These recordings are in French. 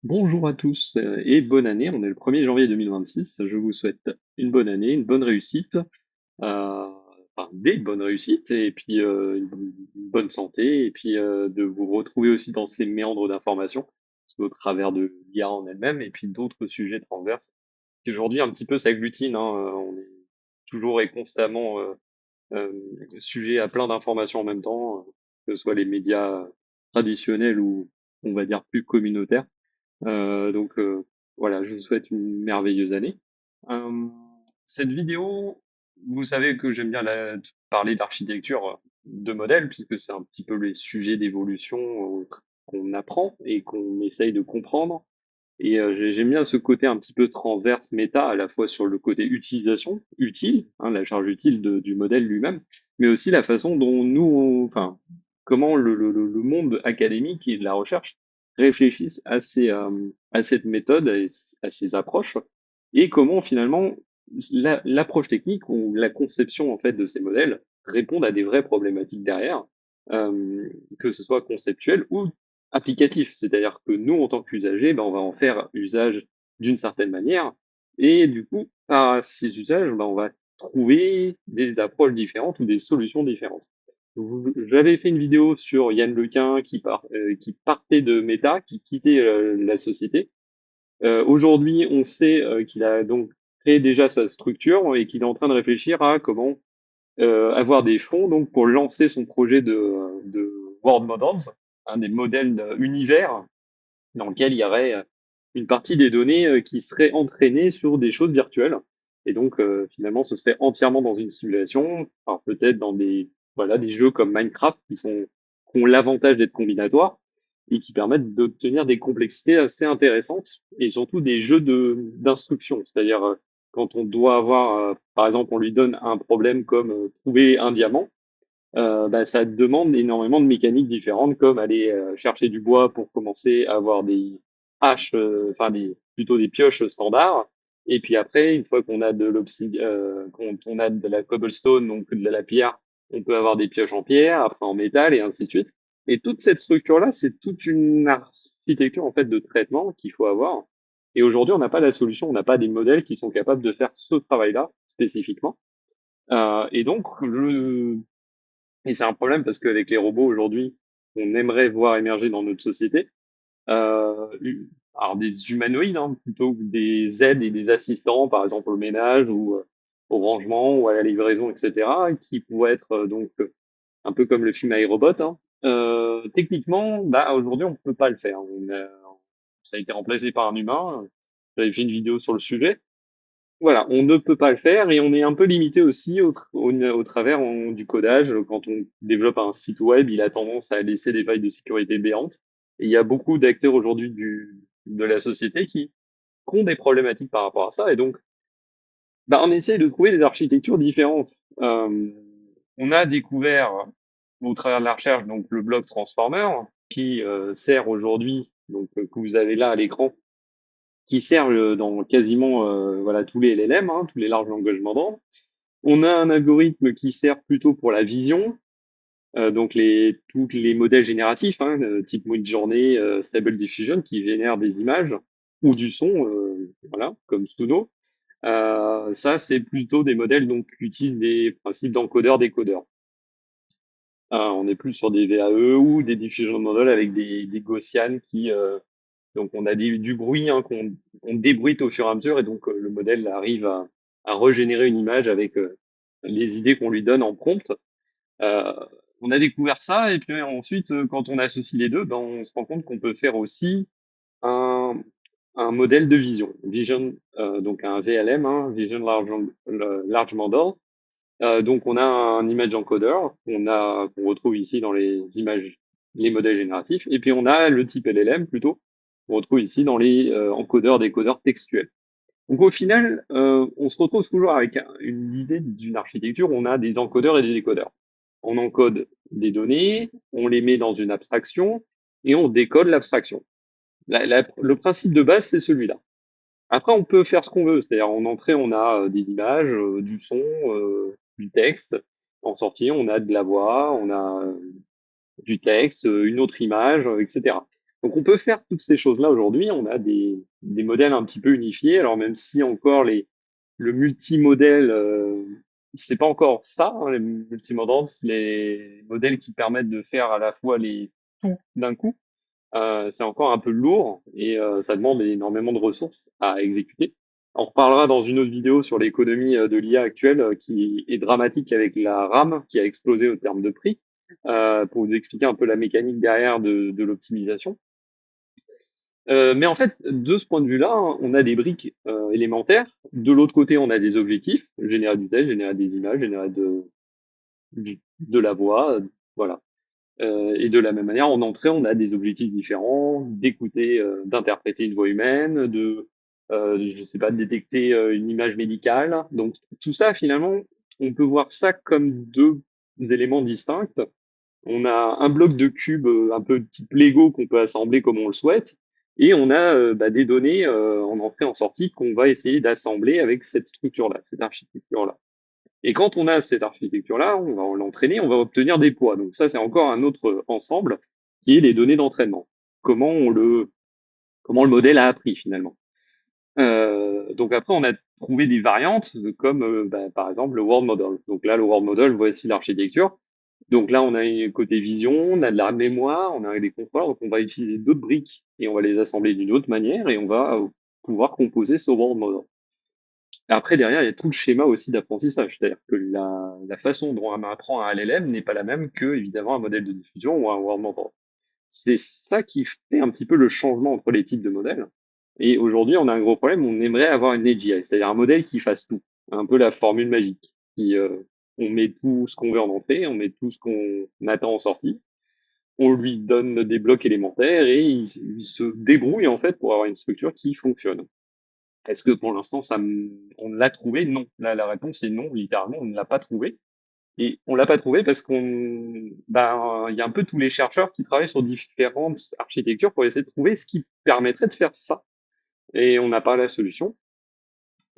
Bonjour à tous et bonne année. On est le 1er janvier 2026. Je vous souhaite une bonne année, une bonne réussite, enfin des bonnes réussites et puis une bonne santé et puis de vous retrouver aussi dans ces méandres d'informations au travers de l'IA en elle-même et puis d'autres sujets transverses qui aujourd'hui un petit peu s'agglutinent, hein. On est toujours et constamment euh, sujet à plein d'informations en même temps, que ce soit les médias traditionnels ou on va dire plus communautaires. Donc voilà, je vous souhaite une merveilleuse année. Euh, cette vidéo, vous savez que j'aime bien parler d'architecture de modèles, puisque c'est un petit peu les sujets d'évolution qu'on apprend et qu'on essaye de comprendre. Et j'aime bien ce côté un petit peu transverse méta, à la fois sur le côté utilisation, utile, hein, la charge utile du modèle lui-même, mais aussi la façon dont enfin, comment le monde académique et de la recherche réfléchissent à cette méthode, à ces approches, et comment finalement l'approche technique ou la conception en fait de ces modèles répondent à des vraies problématiques derrière, que ce soit conceptuel ou applicatif, c'est-à-dire que nous, en tant qu'usagers, ben, on va en faire usage d'une certaine manière, et du coup, par ces usages, ben, on va trouver des approches différentes ou des solutions différentes. J'avais fait une vidéo sur Yann Lequin qui partait de Meta, qui quittait la société. Aujourd'hui, on sait qu'il a donc créé déjà sa structure et qu'il est en train de réfléchir à comment avoir des fonds donc pour lancer son projet de World Models, un des modèles univers dans lequel il y aurait une partie des données qui seraient entraînées sur des choses virtuelles. Et donc finalement, ce serait entièrement dans une simulation, alors peut-être dans des jeux comme Minecraft qui ont l'avantage d'être combinatoires et qui permettent d'obtenir des complexités assez intéressantes et surtout des jeux d'instruction, c'est-à-dire quand on doit avoir, par exemple, on lui donne un problème comme trouver un diamant, bah, ça demande énormément de mécaniques différentes, comme aller chercher du bois pour commencer à avoir des haches, enfin plutôt des pioches standards. Et puis après, une fois qu'on a de quand on a de la cobblestone, donc de la pierre, on peut avoir des pioches en pierre, après en métal et ainsi de suite. Et toute cette structure-là, c'est toute une architecture en fait de traitement qu'il faut avoir. Et aujourd'hui, on n'a pas la solution, on n'a pas des modèles qui sont capables de faire ce travail-là spécifiquement. Et donc, et c'est un problème parce qu'avec les robots aujourd'hui, on aimerait voir émerger dans notre société, alors des humanoïdes hein, plutôt que des aides et des assistants, par exemple au ménage ou au rangement ou à la livraison, etc., qui pourraient être un peu comme le film iRobot. Hein. Techniquement, bah, aujourd'hui, on peut pas le faire. Ça a été remplacé par un humain. J'avais fait une vidéo sur le sujet. Voilà, on ne peut pas le faire et on est un peu limité aussi au travers du codage. Quand on développe un site web, il a tendance à laisser des failles de sécurité béantes. Et il y a beaucoup d'acteurs aujourd'hui de la société qui ont des problématiques par rapport à ça. Et donc, bah, on essaie de trouver des architectures différentes. On a découvert au travers de la recherche donc le bloc Transformer qui sert aujourd'hui, donc que vous avez là à l'écran, qui servent dans quasiment voilà tous les LLM, hein, tous les larges langages mandants. On a un algorithme qui sert plutôt pour la vision, donc tous les modèles génératifs, hein, type Midjourney, Stable Diffusion, qui génèrent des images ou du son, voilà, comme Suno. Ça, c'est plutôt des modèles donc qui utilisent des principes d'encodeur-décodeur. On est plus sur des VAE ou des diffusion models avec des Gaussian qui donc on a du bruit hein, qu'on débruite au fur et à mesure et donc le modèle arrive à régénérer une image avec les idées qu'on lui donne en prompt. Euh, on a découvert ça et puis ensuite quand on associe les deux, ben, on se rend compte qu'on peut faire aussi un, un modèle de vision, vision donc un VLM, hein, Vision Large Model. Donc on a un image encodeur qu'on retrouve ici dans les images, les modèles génératifs, et puis on a le type LLM plutôt qu'on retrouve ici dans les encodeurs décodeurs textuels. Donc au final, on se retrouve toujours avec une idée d'une architecture où on a des encodeurs et des décodeurs. On encode des données, on les met dans une abstraction et on décode l'abstraction. Le principe de base, c'est celui-là. Après, on peut faire ce qu'on veut, c'est-à-dire en entrée, on a des images, du son, du texte. En sortie, on a de la voix, on a du texte, une autre image, etc. Donc on peut faire toutes ces choses-là aujourd'hui. On a des modèles un petit peu unifiés. Alors même si encore le multimodèle, c'est pas encore ça, hein, les multimodèles, c'est les modèles qui permettent de faire à la fois les tout d'un coup. C'est encore un peu lourd et ça demande énormément de ressources à exécuter. On reparlera dans une autre vidéo sur l'économie de l'IA actuelle qui est dramatique avec la RAM qui a explosé au terme de prix, pour vous expliquer un peu la mécanique derrière de l'optimisation. Mais en fait, de ce point de vue-là, hein, on a des briques élémentaires. De l'autre côté, on a des objectifs, générer du texte, générer des images, générer de la voix, voilà. Et de la même manière, en entrée, on a des objectifs différents, d'écouter, d'interpréter une voix humaine, je sais pas, de détecter une image médicale. Donc tout ça, finalement, on peut voir ça comme deux éléments distincts. On a un bloc de cubes un peu type Lego qu'on peut assembler comme on le souhaite, et on a des données en entrée en sortie qu'on va essayer d'assembler avec cette structure-là, cette architecture-là. Et quand on a cette architecture-là, on va l'entraîner, on va obtenir des poids. Donc ça, c'est encore un autre ensemble qui est les données d'entraînement. Comment comment le modèle a appris finalement. Donc après, on a trouvé des variantes comme par exemple le World Model. Donc là, le World Model, voici l'architecture. Donc là, on a un côté vision, on a de la mémoire, on a des contrôleurs, donc on va utiliser d'autres briques et on va les assembler d'une autre manière et on va pouvoir composer ce World Model. Après, derrière, il y a tout le schéma aussi d'apprentissage, c'est-à-dire que la façon dont on apprend un LLM n'est pas la même que, évidemment, un modèle de diffusion ou un World Model. C'est ça qui fait un petit peu le changement entre les types de modèles. Et aujourd'hui, on a un gros problème, on aimerait avoir une AGI, c'est-à-dire un modèle qui fasse tout. Un peu la formule magique, on met tout ce qu'on veut en entrée, on met tout ce qu'on attend en sortie, on lui donne des blocs élémentaires et il se débrouille en fait pour avoir une structure qui fonctionne. Est-ce que pour l'instant, on l'a trouvé? Non. Là, la réponse est non, littéralement, on ne l'a pas trouvé. Et on l'a pas trouvé parce il y a un peu tous les chercheurs qui travaillent sur différentes architectures pour essayer de trouver ce qui permettrait de faire ça. Et on n'a pas la solution.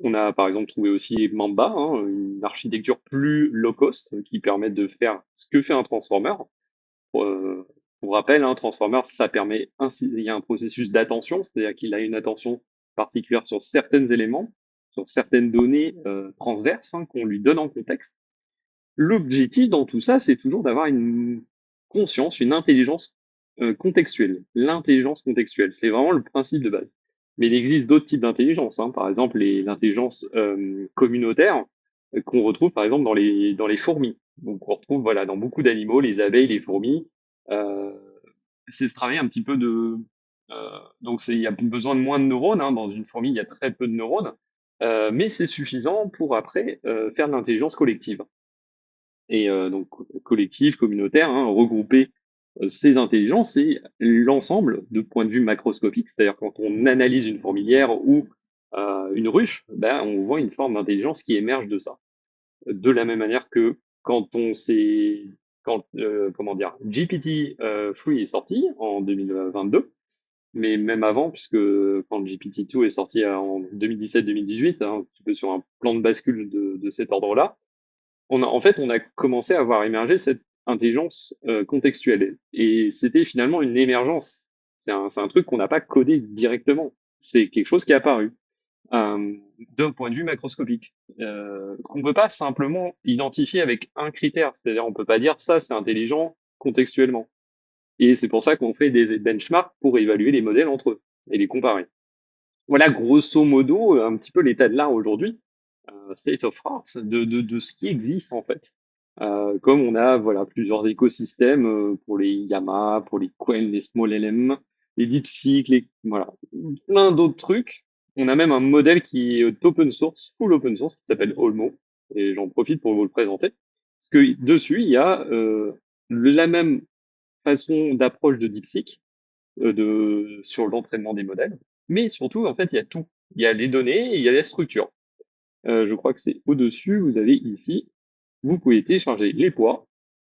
On a par exemple trouvé aussi Mamba, hein, une architecture plus low cost qui permet de faire ce que fait un transformer. Pour rappel, un transformer, ça permet ainsi, il y a un processus d'attention, c'est-à-dire qu'il a une attention particulière sur certains éléments, sur certaines données transverses qu'on lui donne en contexte. L'objectif dans tout ça, c'est toujours d'avoir une conscience, une intelligence contextuelle. L'intelligence contextuelle, c'est vraiment le principe de base. Mais il existe d'autres types d'intelligence, hein. Par exemple, l'intelligence communautaire qu'on retrouve par exemple dans les fourmis. Donc on retrouve voilà dans beaucoup d'animaux, les abeilles, les fourmis. Euh, c'est ce travail un petit peu il y a besoin de moins de neurones. Hein. Dans une fourmi, il y a très peu de neurones, mais c'est suffisant pour après faire de l'intelligence collective et donc collective, communautaire, hein, regrouper ces intelligences et l'ensemble de point de vue macroscopique, c'est-à-dire quand on analyse une fourmilière ou une ruche, on voit une forme d'intelligence qui émerge de ça. De la même manière que quand on s'est quand comment dire GPT-3 est sorti en 2022, mais même avant, puisque quand GPT-2 est sorti en 2017-2018, hein, un petit peu sur un plan de bascule de cet ordre-là, on a commencé à voir émerger cette intelligence contextuelle. Et c'était finalement une émergence. C'est un truc qu'on n'a pas codé directement. C'est quelque chose qui est apparu euh, d'un point de vue macroscopique. Qu'on peut pas simplement identifier avec un critère. C'est-à-dire, on peut pas dire ça, c'est intelligent contextuellement. Et c'est pour ça qu'on fait des benchmarks pour évaluer les modèles entre eux et les comparer. Voilà, grosso modo, un petit peu l'état de l'art aujourd'hui, state of art, de ce qui existe en fait. Comme on a voilà plusieurs écosystèmes pour les Llama, pour les Qwen, les Small LM, les DeepSeek, voilà, plein d'autres trucs. On a même un modèle qui est open source, full open source, qui s'appelle Olmo, et j'en profite pour vous le présenter, parce que dessus il y a la même façon d'approche de DeepSeek sur l'entraînement des modèles. Mais surtout, en fait, il y a tout. Il y a les données et il y a la structure. Je crois que c'est au-dessus, vous avez ici, vous pouvez télécharger les poids,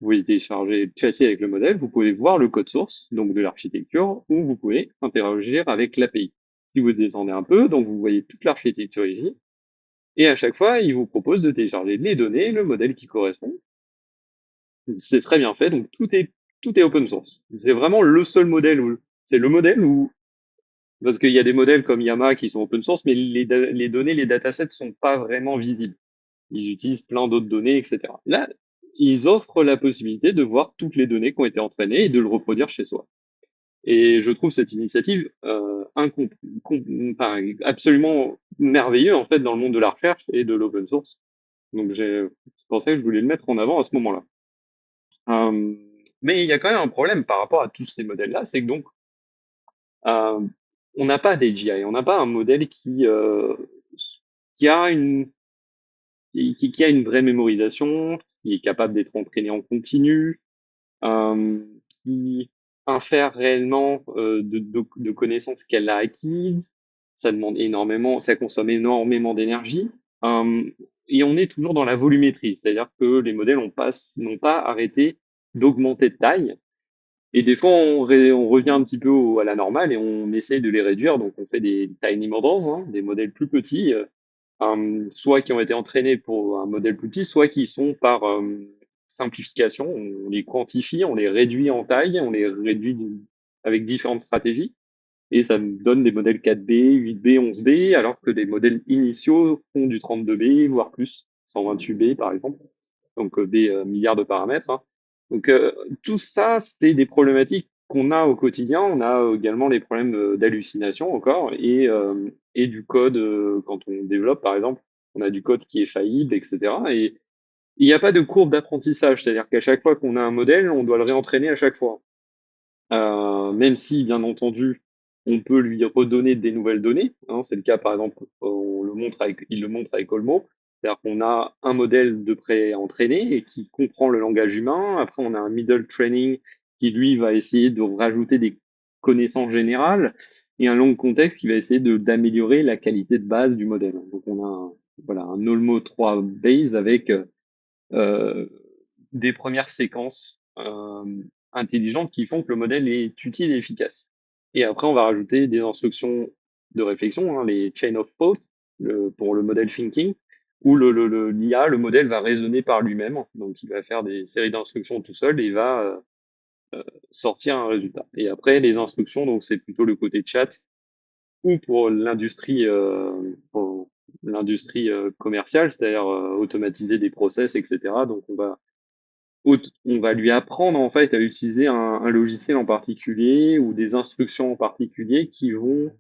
vous pouvez télécharger, chatter avec le modèle, vous pouvez voir le code source, donc de l'architecture, ou vous pouvez interagir avec l'API. Si vous descendez un peu, donc vous voyez toute l'architecture ici, et à chaque fois, il vous propose de télécharger les données, le modèle qui correspond. C'est très bien fait, donc tout est open source. C'est vraiment le seul modèle où C'est le modèle ou parce qu'il y a des modèles comme Yama qui sont open source, mais les données, les datasets sont pas vraiment visibles. Ils utilisent plein d'autres données, etc. Là, ils offrent la possibilité de voir toutes les données qui ont été entraînées et de le reproduire chez soi. Et je trouve cette initiative enfin, absolument merveilleuse en fait dans le monde de la recherche et de l'open source. Donc c'est pour ça que je voulais le mettre en avant à ce moment-là. Euh, mais il y a quand même un problème par rapport à tous ces modèles-là, c'est que donc euh, on n'a pas d'AGI, on n'a pas un modèle qui a qui a une vraie mémorisation, qui est capable d'être entraîné en continu, euh, qui infère réellement de connaissances qu'elle a acquises. Ça demande énormément, ça consomme énormément d'énergie. Euh, et on est toujours dans la volumétrie, c'est-à-dire que les modèles n'ont pas arrêté d'augmenter de taille. Et des fois, on revient un petit peu à la normale et on essaie de les réduire. Donc, on fait des tiny models, hein, des modèles plus petits, soit qui ont été entraînés pour un modèle plus petit, soit qui sont par simplification. On les quantifie, on les réduit en taille, on les réduit avec différentes stratégies. Et ça me donne des modèles 4B, 8B, 11B, alors que des modèles initiaux font du 32B, voire plus, 128B par exemple. Donc des milliards de paramètres, hein. Donc tout ça, c'est des problématiques qu'on a au quotidien. On a également les problèmes d'hallucination encore et du code quand on développe, par exemple, on a du code qui est faillible, etc. Et il n'y a pas de courbe d'apprentissage, c'est-à-dire qu'à chaque fois qu'on a un modèle, on doit le réentraîner à chaque fois. Même si, bien entendu, on peut lui redonner des nouvelles données, hein, c'est le cas, par exemple, il le montre avec Olmo, c'est-à-dire qu'on a un modèle de pré-entraîné et qui comprend le langage humain. Après, on a un middle training qui, lui, va essayer de rajouter des connaissances générales et un long contexte qui va essayer d'améliorer la qualité de base du modèle. Donc, on a voilà, un Olmo 3 base avec euh, des premières séquences intelligentes qui font que le modèle est utile et efficace. Et après, on va rajouter des instructions de réflexion, hein, les chain of thought, pour le modèle thinking, où l'IA, le modèle va raisonner par lui-même. Donc, il va faire des séries d'instructions tout seul et il va sortir un résultat. Et après, les instructions, donc c'est plutôt le côté chat ou pour l'industrie commerciale, c'est-à-dire automatiser des process, etc. Donc, on va lui apprendre en fait à utiliser un logiciel en particulier ou des instructions en particulier qui vont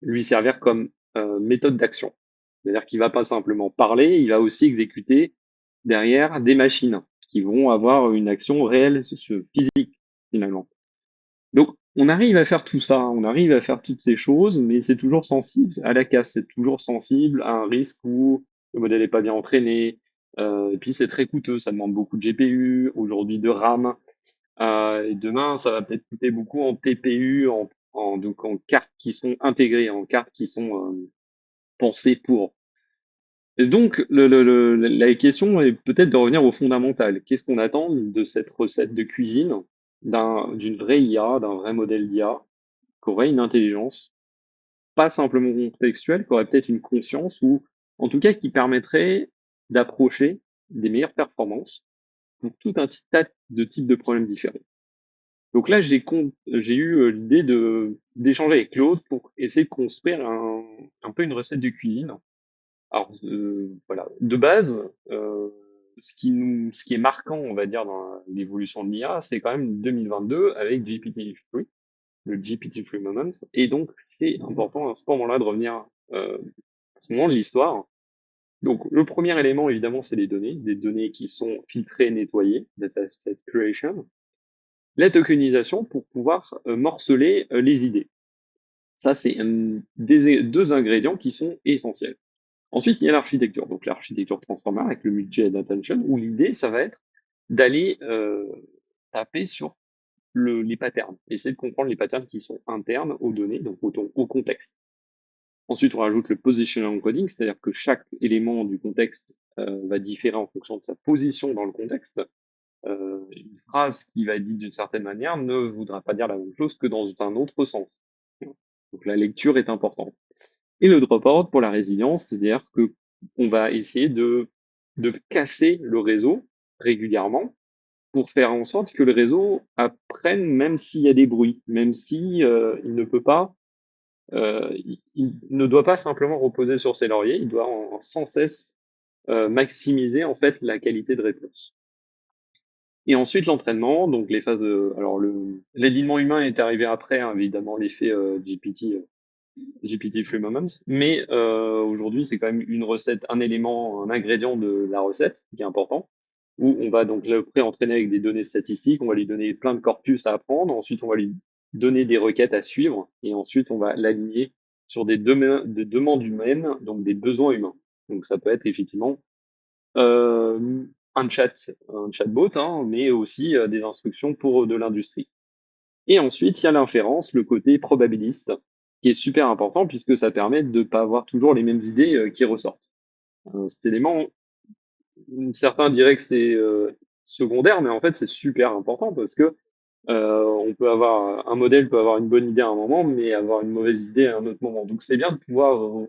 lui servir comme méthode d'action. C'est-à-dire qu'il va pas simplement parler, il va aussi exécuter derrière des machines qui vont avoir une action réelle, physique finalement. Donc on arrive à faire tout ça, on arrive à faire toutes ces choses, mais c'est toujours sensible à la casse, c'est toujours sensible à un risque où le modèle n'est pas bien entraîné, et puis c'est très coûteux, ça demande beaucoup de GPU, aujourd'hui de RAM, et demain ça va peut-être coûter beaucoup en TPU, donc en cartes qui sont intégrées, en cartes qui sont pensées pour. Et donc la question est peut-être de revenir au fondamental. Qu'est-ce qu'on attend de cette recette de cuisine, d'une vraie IA, d'un vrai modèle d'IA, qui aurait une intelligence, pas simplement contextuelle, qui aurait peut-être une conscience, ou en tout cas qui permettrait d'approcher des meilleures performances pour tout un tas de types de problèmes différents. Donc là, j'ai eu l'idée d'échanger avec Claude pour essayer de construire un peu une recette de cuisine. Alors voilà, de base, ce qui est marquant, on va dire, dans l'évolution de l'IA, c'est quand même 2022 avec GPT-3, le GPT-3 Moment. Et donc, c'est important à ce moment-là de revenir à ce moment de l'histoire. Donc, le premier élément, évidemment, c'est les données, des données qui sont filtrées, nettoyées, dataset creation. La tokenisation pour pouvoir morceler les idées. Ça, c'est deux ingrédients qui sont essentiels. Ensuite, il y a l'architecture. Donc, l'architecture transformer avec le multi-head attention, où l'idée, ça va être d'aller taper sur les patterns, essayer de comprendre les patterns qui sont internes aux données, donc au contexte. Ensuite, on rajoute le positional encoding, c'est-à-dire que chaque élément du contexte va différer en fonction de sa position dans le contexte. Une phrase qui va être dite d'une certaine manière ne voudra pas dire la même chose que dans un autre sens. Donc la lecture est importante. Et le dropout pour la résilience, c'est-à-dire que on va essayer de casser le réseau régulièrement pour faire en sorte que le réseau apprenne même s'il y a des bruits, même si il ne peut pas, il ne doit pas simplement reposer sur ses lauriers, il doit sans cesse maximiser en fait la qualité de réponse. Et ensuite l'entraînement, donc les phases. Alors l'alignement humain est arrivé après, hein, évidemment l'effet GPT Free Moments, mais aujourd'hui c'est quand même une recette, un élément, un ingrédient de la recette qui est important, où on va donc le pré-entraîner avec des données statistiques, on va lui donner plein de corpus à apprendre, ensuite on va lui donner des requêtes à suivre, et ensuite on va l'aligner sur des demandes humaines, donc des besoins humains. Donc ça peut être effectivement euh, un chatbot, hein, mais aussi des instructions pour de l'industrie. Et ensuite, il y a l'inférence, le côté probabiliste, qui est super important puisque ça permet de ne pas avoir toujours les mêmes idées qui ressortent. Cet élément, certains diraient que c'est secondaire, mais en fait, c'est super important parce que on peut avoir un modèle peut avoir une bonne idée à un moment, mais avoir une mauvaise idée à un autre moment. Donc, c'est bien de pouvoir,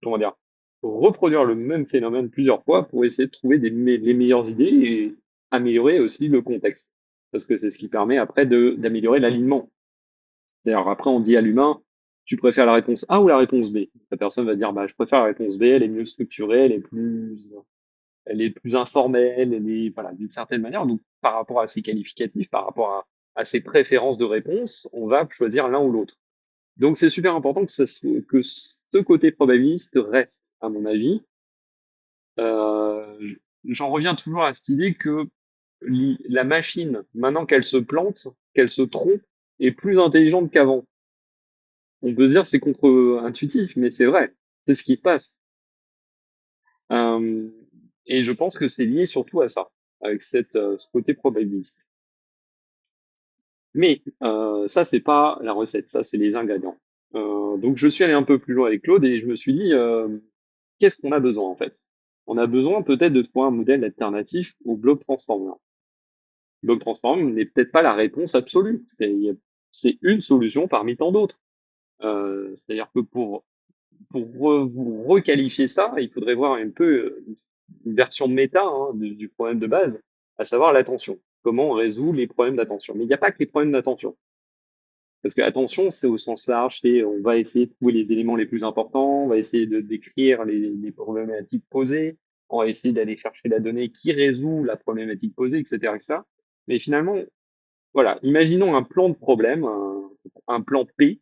comment dire, reproduire le même phénomène plusieurs fois pour essayer de trouver les meilleures idées et améliorer aussi le contexte. Parce que c'est ce qui permet après d'améliorer l'alignement. C'est-à-dire, après, on dit à l'humain, tu préfères la réponse A ou la réponse B? La personne va dire, bah, je préfère la réponse B, elle est mieux structurée, elle est plus informelle, elle est, voilà, d'une certaine manière. Donc, par rapport à ses qualificatifs, par rapport à ses préférences de réponse, on va choisir l'un ou l'autre. Donc, c'est super important que ce côté probabiliste reste, à mon avis. J'en reviens toujours à cette idée que la machine, maintenant qu'elle se plante, qu'elle se trompe, est plus intelligente qu'avant. On peut se dire c'est contre-intuitif, mais c'est vrai, c'est ce qui se passe. Euh, et je pense que c'est lié surtout à ça, avec ce côté probabiliste. Mais ça, c'est pas la recette, ça, c'est les ingrédients. Donc je suis allé un peu plus loin avec Claude et je me suis dit, qu'est-ce qu'on a besoin en fait? On a besoin peut-être de trouver un modèle alternatif au blob transformer. Le blob transformer n'est peut-être pas la réponse absolue. C'est une solution parmi tant d'autres. C'est-à-dire que vous requalifier ça, il faudrait voir un peu une version méta hein, du problème de base, à savoir l'attention. Comment on résout les problèmes d'attention. Mais il n'y a pas que les problèmes d'attention. Parce que attention, c'est au sens large, c'est on va essayer de trouver les éléments les plus importants, on va essayer de décrire les problématiques posées, on va essayer d'aller chercher la donnée qui résout la problématique posée, etc., etc. Mais finalement, voilà, imaginons un plan de problème, un plan P,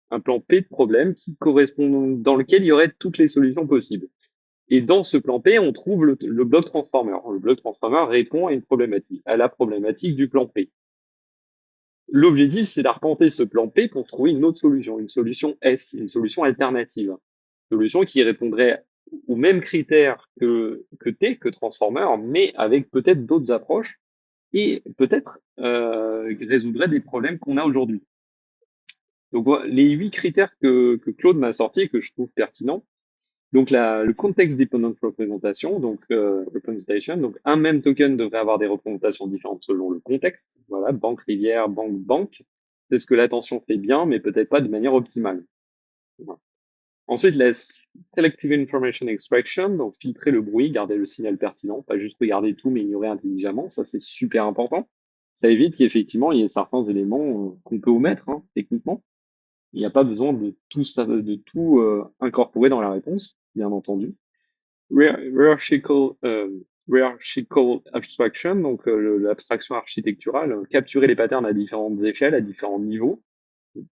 un plan P de problème qui correspond, dans lequel il y aurait toutes les solutions possibles. Et dans ce plan P, on trouve le bloc transformer. Le bloc transformer répond à une problématique, à la problématique du plan P. L'objectif, c'est d'arpenter ce plan P pour trouver une autre solution, une solution S, une solution alternative. Une solution qui répondrait aux mêmes critères que T, que transformer, mais avec peut-être d'autres approches et peut-être résoudrait des problèmes qu'on a aujourd'hui. Donc voilà, les 8 critères que Claude m'a sortis et que je trouve pertinents. Donc le context dependent representation, donc representation, donc un même token devrait avoir des représentations différentes selon le contexte. Voilà, banque rivière, banque banque. C'est ce que l'attention fait bien, mais peut-être pas de manière optimale. Voilà. Ensuite, la selective information extraction, donc filtrer le bruit, garder le signal pertinent, pas juste regarder tout mais ignorer intelligemment, ça c'est super important. Ça évite qu'effectivement il y ait certains éléments qu'on peut omettre hein, techniquement. Il n'y a pas besoin de tout incorporer dans la réponse, bien entendu. Hierarchical, hierarchical abstraction, donc l'abstraction architecturale, capturer les patterns à différentes échelles, à différents niveaux,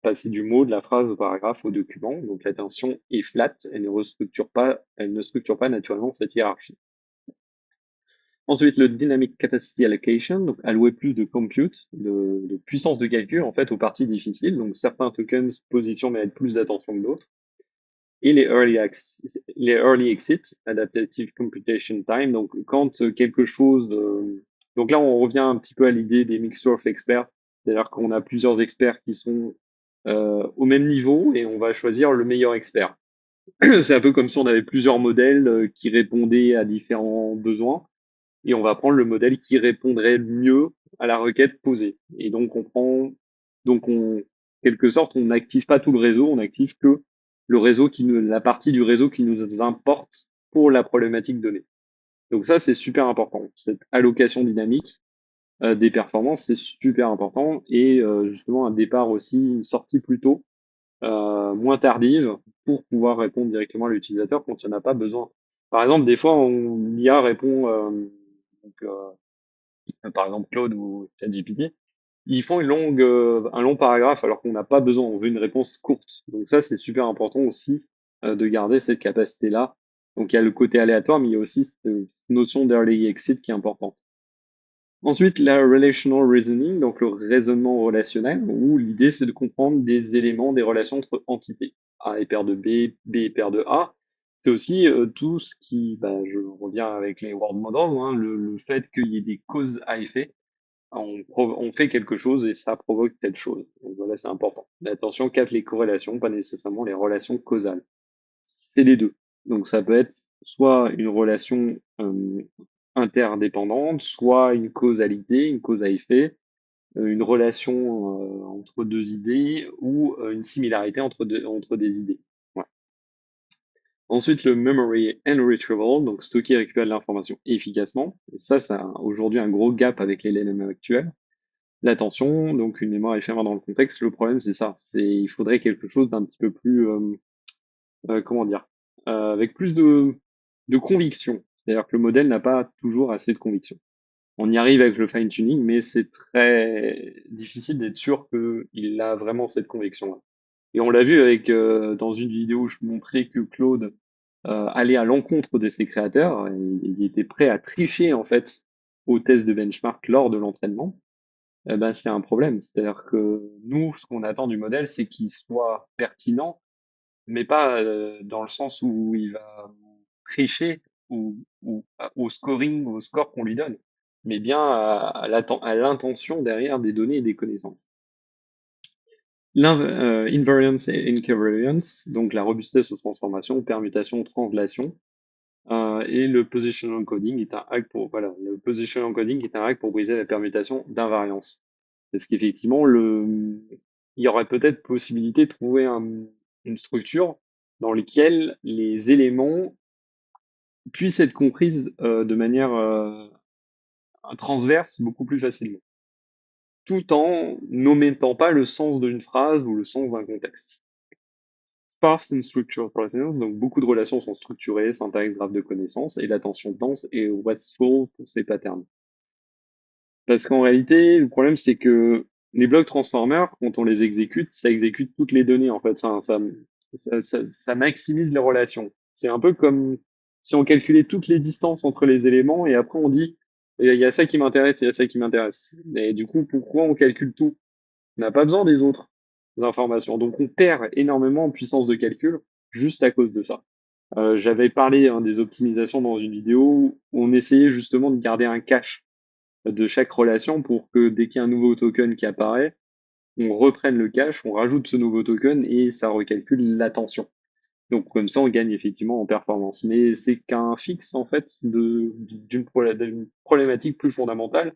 passer du mot, de la phrase au paragraphe, au document. Donc l'attention est flat, elle ne structure pas naturellement cette hiérarchie. Ensuite, le dynamic capacity allocation, donc allouer plus de compute, de puissance de calcul en fait aux parties difficiles. Donc certains tokens positionnent méritent plus d'attention que d'autres. Et les early exits, adaptative computation time. Donc quand quelque chose, donc là on revient un petit peu à l'idée des mixture of experts, c'est-à-dire qu'on a plusieurs experts qui sont au même niveau et on va choisir le meilleur expert. C'est un peu comme si on avait plusieurs modèles qui répondaient à différents besoins et on va prendre le modèle qui répondrait mieux à la requête posée. Et donc quelque sorte, on n'active pas tout le réseau, on active que la partie du réseau qui nous importe pour la problématique donnée. Donc ça, c'est super important, cette allocation dynamique. des performances, c'est super important et justement un départ aussi, une sortie plus tôt, moins tardive pour pouvoir répondre directement à l'utilisateur quand il n'y en a pas besoin. Par exemple, des fois, l'IA répond, donc, par exemple Claude ou ChatGPT, ils font un long paragraphe alors qu'on n'a pas besoin, on veut une réponse courte. Donc ça, c'est super important aussi de garder cette capacité-là. Donc il y a le côté aléatoire, mais il y a aussi cette notion d'early exit qui est importante. Ensuite, la relational reasoning, donc le raisonnement relationnel, où l'idée c'est de comprendre des éléments des relations entre entités. A est pair de B, B est pair de A. C'est aussi tout ce qui, bah, je reviens avec les world models, hein, le fait qu'il y ait des causes à effet. On fait quelque chose et ça provoque telle chose. Donc voilà, c'est important. Mais attention, capte les corrélations, pas nécessairement les relations causales. C'est les deux. Donc ça peut être soit une relation interdépendante, soit une causalité, une cause à effet, une relation entre deux idées ou une similarité entre des idées. Ouais. Ensuite, le memory and retrieval, donc stocker et récupérer de l'information efficacement. Et ça a aujourd'hui un gros gap avec les LLM actuels. L'attention, donc une mémoire éphémère dans le contexte. Le problème, c'est ça. Il faudrait quelque chose d'un petit peu plus, comment dire, avec plus de conviction. C'est-à-dire que le modèle n'a pas toujours assez de conviction. On y arrive avec le fine-tuning, mais c'est très difficile d'être sûr qu'il a vraiment cette conviction-là. Et on l'a vu avec dans une vidéo où je montrais que Claude allait à l'encontre de ses créateurs, et il était prêt à tricher en fait au test de benchmark lors de l'entraînement. Eh ben, c'est un problème. C'est-à-dire que nous, ce qu'on attend du modèle, c'est qu'il soit pertinent, mais pas dans le sens où il va tricher au scoring, au score qu'on lui donne, mais bien à l'intention derrière des données et des connaissances. Invariance et incovariance, donc la robustesse aux transformations, permutations, translations, et le positional encoding est un hack pour, voilà, le positional encoding est un hack pour briser la permutation d'invariance. Parce qu'effectivement, il y aurait peut-être possibilité de trouver une structure dans laquelle les éléments puissent être comprises de manière transverse beaucoup plus facilement, tout en n'omettant pas le sens d'une phrase ou le sens d'un contexte. Sparse and structured processes, donc beaucoup de relations sont structurées, syntaxe, graphe de connaissances, et l'attention dense et wasteful pour ces patterns. Parce qu'en réalité, le problème, c'est que les blocs transformers, quand on les exécute, ça exécute toutes les données, en fait. Enfin, ça maximise les relations. C'est un peu comme si on calculait toutes les distances entre les éléments et après on dit, il y a ça qui m'intéresse, il y a ça qui m'intéresse. Et du coup, pourquoi on calcule tout? On n'a pas besoin des autres informations. Donc on perd énormément en puissance de calcul juste à cause de ça. J'avais parlé hein, des optimisations dans une vidéo où on essayait justement de garder un cache de chaque relation pour que dès qu'il y a un nouveau token qui apparaît, on reprenne le cache, on rajoute ce nouveau token et ça recalcule l'attention. Donc comme ça, on gagne effectivement en performance. Mais c'est qu'un fixe en fait d'une problématique plus fondamentale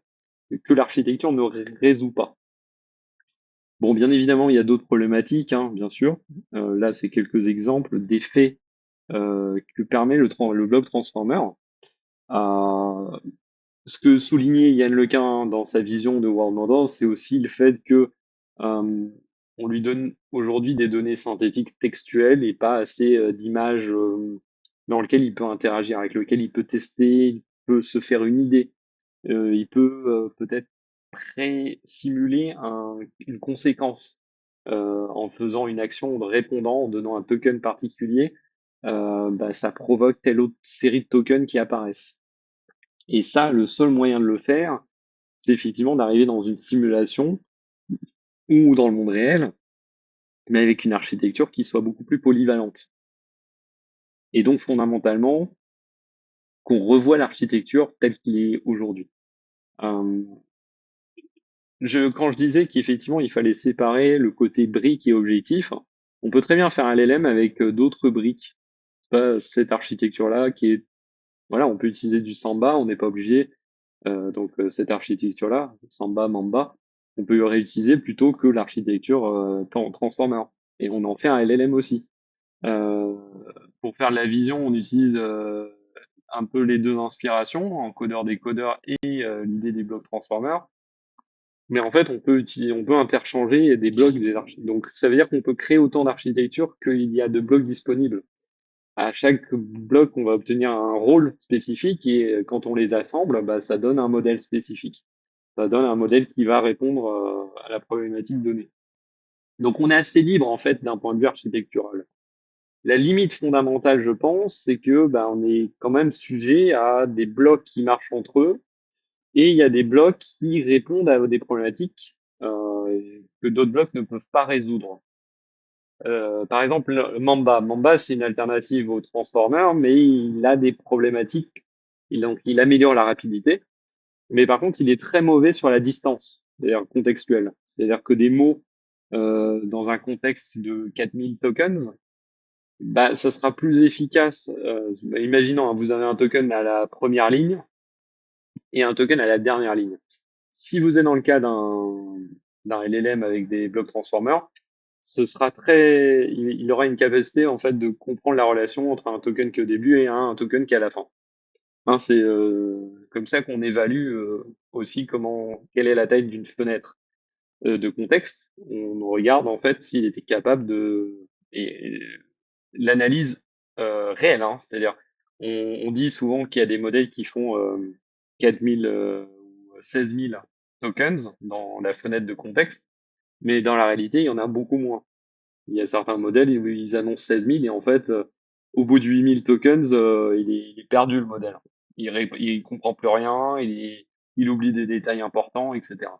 que l'architecture ne résout pas. Bon, bien évidemment, il y a d'autres problématiques, hein, bien sûr. Là, c'est quelques exemples d'effets que permet le bloc transformer. Euh, Ce que soulignait Yann Lequin dans sa vision de World Model, c'est aussi le fait que on lui donne aujourd'hui des données synthétiques textuelles et pas assez d'images dans lesquelles il peut interagir, avec lesquelles il peut tester, il peut se faire une idée. Il peut peut-être pré-simuler une conséquence en faisant une action, en répondant, en donnant un token particulier, bah, ça provoque telle autre série de tokens qui apparaissent. Et ça, le seul moyen de le faire, c'est effectivement d'arriver dans une simulation ou dans le monde réel, mais avec une architecture qui soit beaucoup plus polyvalente. Et donc fondamentalement, qu'on revoie l'architecture telle qu'il est aujourd'hui. Euh, quand je disais qu'effectivement il fallait séparer le côté brique et objectif, on peut très bien faire un LLM avec d'autres briques. Pas cette architecture-là qui est, voilà, on peut utiliser du Samba, on n'est pas obligé. Cette architecture-là, Samba, Mamba, on peut le réutiliser plutôt que l'architecture Transformer. Et on en fait un LLM aussi. Euh, pour faire de la vision, on utilise un peu les deux inspirations, encodeur-décodeur et l'idée des blocs transformers. Mais en fait, on peut interchanger des blocs, donc ça veut dire qu'on peut créer autant d'architectures qu'il y a de blocs disponibles. À chaque bloc, on va obtenir un rôle spécifique et quand on les assemble, bah, ça donne un modèle spécifique. Ça donne un modèle qui va répondre à la problématique donnée. Donc on est assez libre en fait d'un point de vue architectural. La limite fondamentale, je pense, c'est que bah, on est quand même sujet à des blocs qui marchent entre eux et il y a des blocs qui répondent à des problématiques que d'autres blocs ne peuvent pas résoudre. Par exemple, Mamba. Mamba, c'est une alternative au Transformer, mais il a des problématiques. Donc, il améliore la rapidité, mais par contre, il est très mauvais sur la distance, c'est-à-dire contextuelle. C'est-à-dire que des mots dans un contexte de 4000 tokens, bah, ça sera plus efficace. Imaginons, hein, vous avez un token à la première ligne et un token à la dernière ligne. Si vous êtes dans le cas d'un LLM avec des blocs transformers, ce sera il aura une capacité en fait de comprendre la relation entre un token qui est au début et un token qui est à la fin. Hein, c'est comme ça qu'on évalue aussi quelle est la taille d'une fenêtre de contexte. On regarde en fait s'il était capable et l'analyse réelle, hein, c'est-à-dire on dit souvent qu'il y a des modèles qui font 4000 ou 16 000 tokens dans la fenêtre de contexte, mais dans la réalité, il y en a beaucoup moins. Il y a certains modèles où ils annoncent 16 000 et en fait, au bout de 8 000 tokens, il est perdu le modèle. Il comprend plus rien, il oublie des détails importants, etc.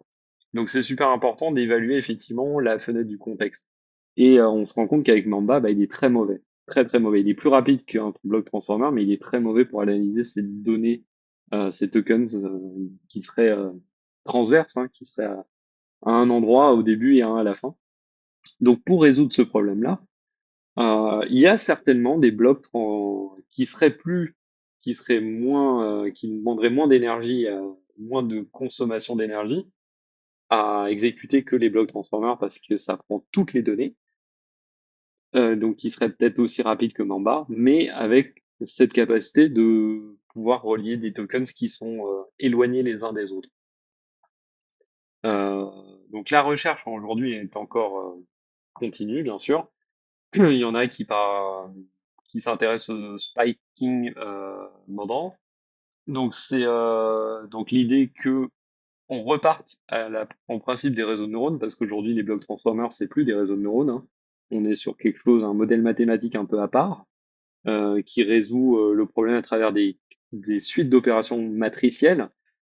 Donc c'est super important d'évaluer effectivement la fenêtre du contexte. Et on se rend compte qu'avec Mamba, bah, il est très mauvais, très très mauvais. Il est plus rapide qu'un bloc transformer, mais il est très mauvais pour analyser ces données, ces tokens qui seraient transverses, hein, qui seraient à un endroit au début et à un à la fin. Donc pour résoudre ce problème-là, il y a certainement des blocs qui seraient moins, qui demanderaient moins d'énergie, moins de consommation d'énergie à exécuter que les blocs transformers parce que ça prend toutes les données, donc qui seraient peut-être aussi rapides que Mamba, mais avec cette capacité de pouvoir relier des tokens qui sont éloignés les uns des autres. Euh, donc la recherche aujourd'hui est encore continue, bien sûr. Il y en a qui s'intéressent au spiking mordant. Donc c'est donc l'idée que on reparte en principe des réseaux de neurones, parce qu'aujourd'hui les blocs transformers c'est plus des réseaux de neurones, hein. On est sur quelque chose, un modèle mathématique un peu à part, qui résout le problème à travers des suites d'opérations matricielles.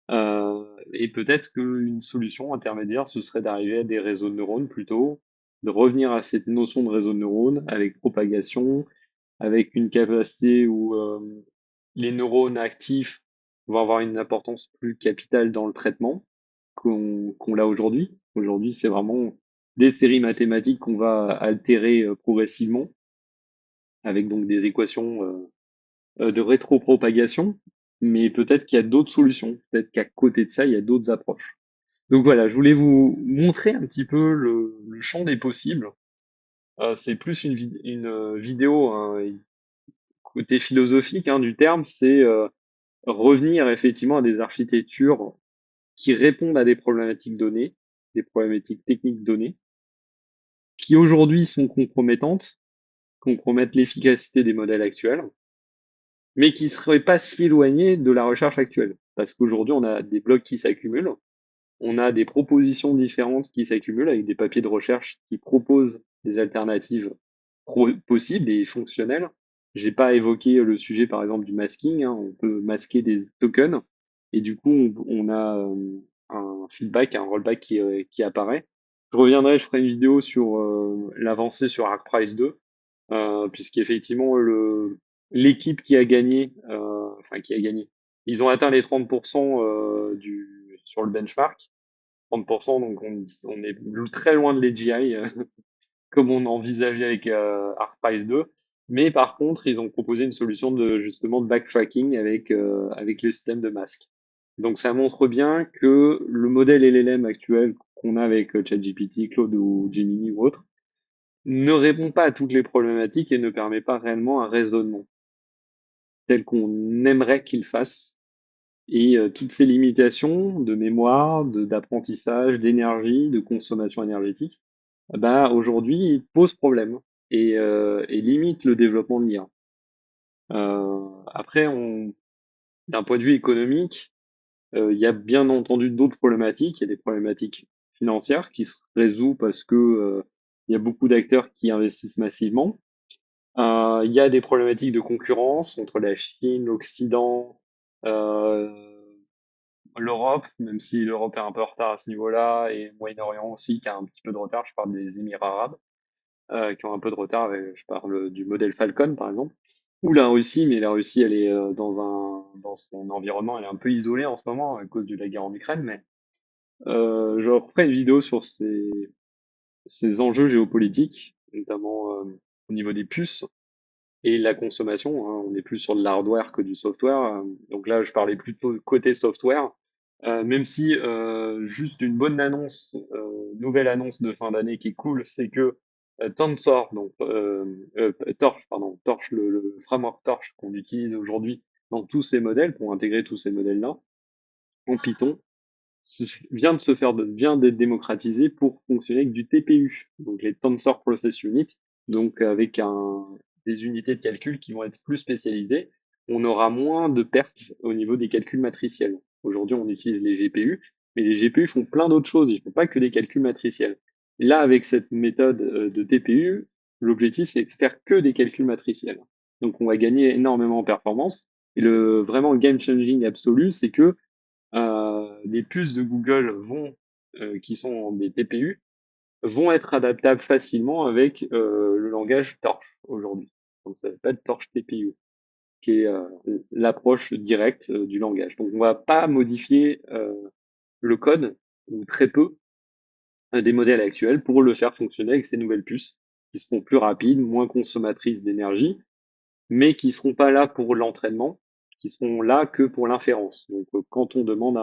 Et peut-être qu'une solution intermédiaire, ce serait d'arriver à des réseaux de neurones plutôt, de revenir à cette notion de réseau de neurones avec propagation, avec une capacité où les neurones actifs vont avoir une importance plus capitale dans le traitement qu'on l'a aujourd'hui. Aujourd'hui, c'est vraiment des séries mathématiques qu'on va altérer progressivement, avec donc des équations de rétropropagation, mais peut-être qu'il y a d'autres solutions, peut-être qu'à côté de ça, il y a d'autres approches. Donc voilà, je voulais vous montrer un petit peu le champ des possibles. C'est plus une vidéo, hein, côté philosophique hein, du terme, c'est revenir effectivement à des architectures qui répondent à des problématiques données, des problématiques techniques données, qui aujourd'hui sont compromettantes, compromettent l'efficacité des modèles actuels, mais qui seraient pas si éloignées de la recherche actuelle. Parce qu'aujourd'hui, on a des blocs qui s'accumulent, on a des propositions différentes qui s'accumulent avec des papiers de recherche qui proposent des alternatives possibles et fonctionnelles. J'ai pas évoqué le sujet, par exemple, du masking, hein. On peut masquer des tokens et du coup, on a un feedback, un rollback qui apparaît. Je ferai une vidéo sur l'avancée sur ArcPrice 2, puisqu'effectivement, l'équipe qui a gagné, qui a gagné, ils ont atteint les 30% sur le benchmark. 30%, donc on est très loin de l'AGI, comme on envisageait avec ArcPrice 2. Mais par contre, ils ont proposé une solution justement de backtracking avec le système de masque. Donc ça montre bien que le modèle LLM actuel qu'on a avec ChatGPT, Claude ou Gemini ou autre ne répond pas à toutes les problématiques et ne permet pas réellement un raisonnement. tel qu'on aimerait qu'il fasse. Et toutes ces limitations de mémoire, d'apprentissage, d'énergie, de consommation énergétique, bah, aujourd'hui, posent problème et limitent le développement de l'IA. Après, d'un point de vue économique, il y a bien entendu d'autres problématiques. Il y a des problématiques financières qui se résout parce que il y a beaucoup d'acteurs qui investissent massivement. Il y a des problématiques de concurrence entre la Chine, l'Occident, euh, l'Europe, même si l'Europe est un peu en retard à ce niveau-là, et le Moyen-Orient aussi qui a un petit peu de retard. Je parle des Émirats arabes qui ont un peu de retard. Et je parle du modèle Falcon par exemple. Ou la Russie, mais la Russie, elle est dans son environnement, elle est un peu isolée en ce moment à cause de la guerre en Ukraine. Mais je referai une vidéo sur ces enjeux géopolitiques, notamment au niveau des puces et la consommation, hein. On est plus sur de l'hardware que du software. Donc là, je parlais plutôt côté software. Même si juste une bonne annonce, nouvelle annonce de fin d'année qui est cool, c'est que Tensor, donc Torch, pardon, Torch, le framework Torch qu'on utilise aujourd'hui dans tous ces modèles pour intégrer tous ces modèles-là en Python, vient d'être démocratisé pour fonctionner avec du TPU, donc les Tensor Process Unit, donc avec des unités de calcul qui vont être plus spécialisées. On aura moins de pertes au niveau des calculs matriciels. Aujourd'hui, on utilise les GPU, mais les GPU font plein d'autres choses. Ils ne font pas que des calculs matriciels. Et là, avec cette méthode de TPU, l'objectif, c'est de faire que des calculs matriciels. Donc, on va gagner énormément en performance. Et le vraiment game changing absolu, c'est que les puces de Google qui sont des TPU, vont être adaptables facilement avec le langage Torch aujourd'hui. Donc ça s'appelle Torch TPU, qui est l'approche directe du langage. Donc on va pas modifier le code, ou très peu, des modèles actuels pour le faire fonctionner avec ces nouvelles puces, qui seront plus rapides, moins consommatrices d'énergie, mais qui seront pas là pour l'entraînement, qui seront là que pour l'inférence. Donc, quand on demande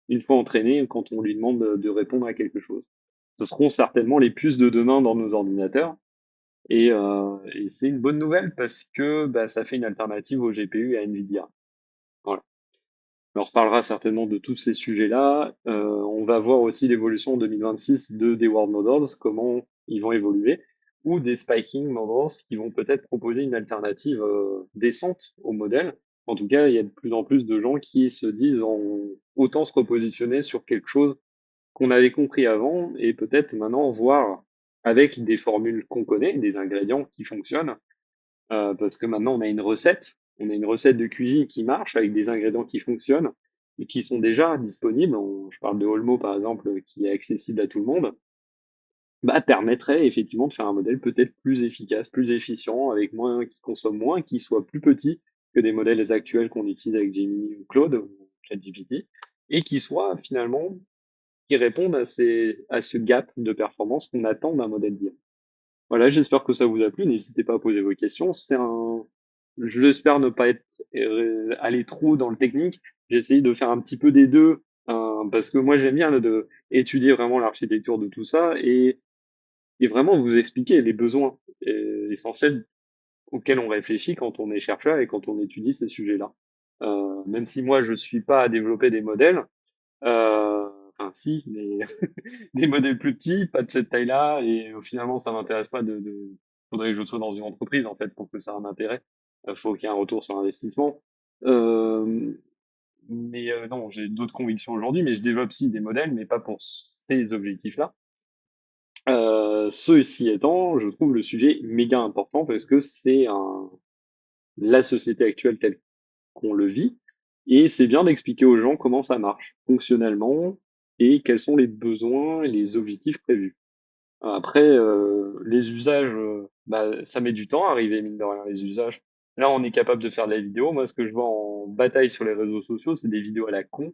une fois entraîné, quand on lui demande de répondre à quelque chose, ce seront certainement les puces de demain dans nos ordinateurs. Et c'est une bonne nouvelle parce que bah, ça fait une alternative au GPU et à Nvidia. Voilà. On reparlera certainement de tous ces sujets-là. On va voir aussi l'évolution en 2026 des World Models, comment ils vont évoluer, ou des Spiking Models qui vont peut-être proposer une alternative décente au modèle. En tout cas, il y a de plus en plus de gens qui se disent autant se repositionner sur quelque chose qu'on avait compris avant et peut-être maintenant voir avec des formules qu'on connaît, des ingrédients qui fonctionnent, parce que maintenant on a une recette de cuisine qui marche avec des ingrédients qui fonctionnent et qui sont déjà disponibles. Je parle de Olmo par exemple, qui est accessible à tout le monde, bah, permettrait effectivement de faire un modèle peut-être plus efficace, plus efficient, avec moins, qui consomme moins, qui soit plus petit que des modèles actuels qu'on utilise avec Gemini ou Claude ou ChatGPT, et qui soit finalement qui répondent à ce gap de performance qu'on attend d'un modèle d'IA. Voilà, j'espère que ça vous a plu. N'hésitez pas à poser vos questions. Je l'espère ne pas être aller trop dans le technique. J'ai essayé de faire un petit peu des deux, parce que moi j'aime bien de étudier vraiment l'architecture de tout ça et vraiment vous expliquer les besoins essentiels auxquels on réfléchit quand on est chercheur et quand on étudie ces sujets-là. Même si moi je suis pas à développer des modèles, enfin si, mais des modèles plus petits, pas de cette taille-là, et finalement ça m'intéresse pas faudrait que je sois dans une entreprise en fait pour que ça ait un intérêt. Faut qu'il y ait un retour sur investissement. Euh, mais non, j'ai d'autres convictions aujourd'hui, mais je développe si des modèles, mais pas pour ces objectifs-là. Ceci étant, je trouve le sujet méga important parce que la société actuelle telle qu'on le vit, et c'est bien d'expliquer aux gens comment ça marche fonctionnellement et quels sont les besoins et les objectifs prévus. Après, les usages, bah, ça met du temps à arriver, mine de rien, les usages. Là, on est capable de faire de la vidéo. Moi, ce que je vois en bataille sur les réseaux sociaux, c'est des vidéos à la con,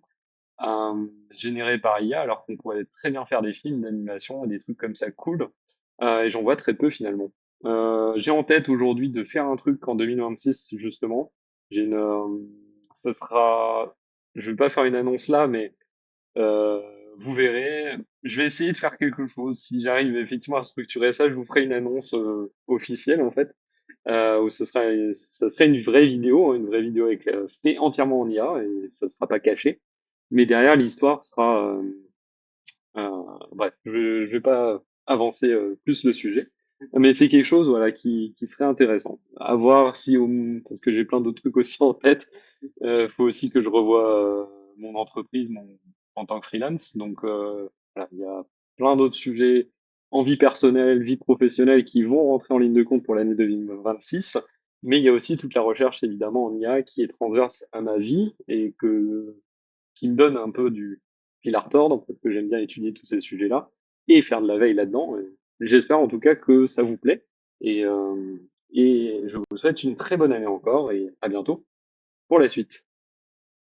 générées par IA, alors qu'on pourrait très bien faire des films d'animation et des trucs comme ça cool. Et j'en vois très peu finalement. J'ai en tête aujourd'hui de faire un truc en 2026, justement. J'ai une, ça sera, je vais pas faire une annonce là, mais euh, vous verrez. Je vais essayer de faire quelque chose. Si j'arrive effectivement à structurer ça, je vous ferai une annonce officielle en fait. où ça serait une vraie vidéo, hein, une vraie vidéo avec, fait entièrement en IA et ça sera pas caché. Mais derrière, l'histoire sera, bref, je vais pas avancer plus le sujet, mais c'est quelque chose voilà qui serait intéressant. À voir si parce que j'ai plein d'autres trucs aussi en tête. Faut aussi que je revoie mon entreprise, en tant que freelance. Donc voilà, il y a plein d'autres sujets en vie personnelle, vie professionnelle qui vont rentrer en ligne de compte pour l'année 2026. Mais il y a aussi toute la recherche évidemment en IA qui est transverse à ma vie et qui me donne un peu du fil à retordre parce que j'aime bien étudier tous ces sujets-là et faire de la veille là-dedans. J'espère en tout cas que ça vous plaît et, euh, et je vous souhaite une très bonne année encore et à bientôt pour la suite.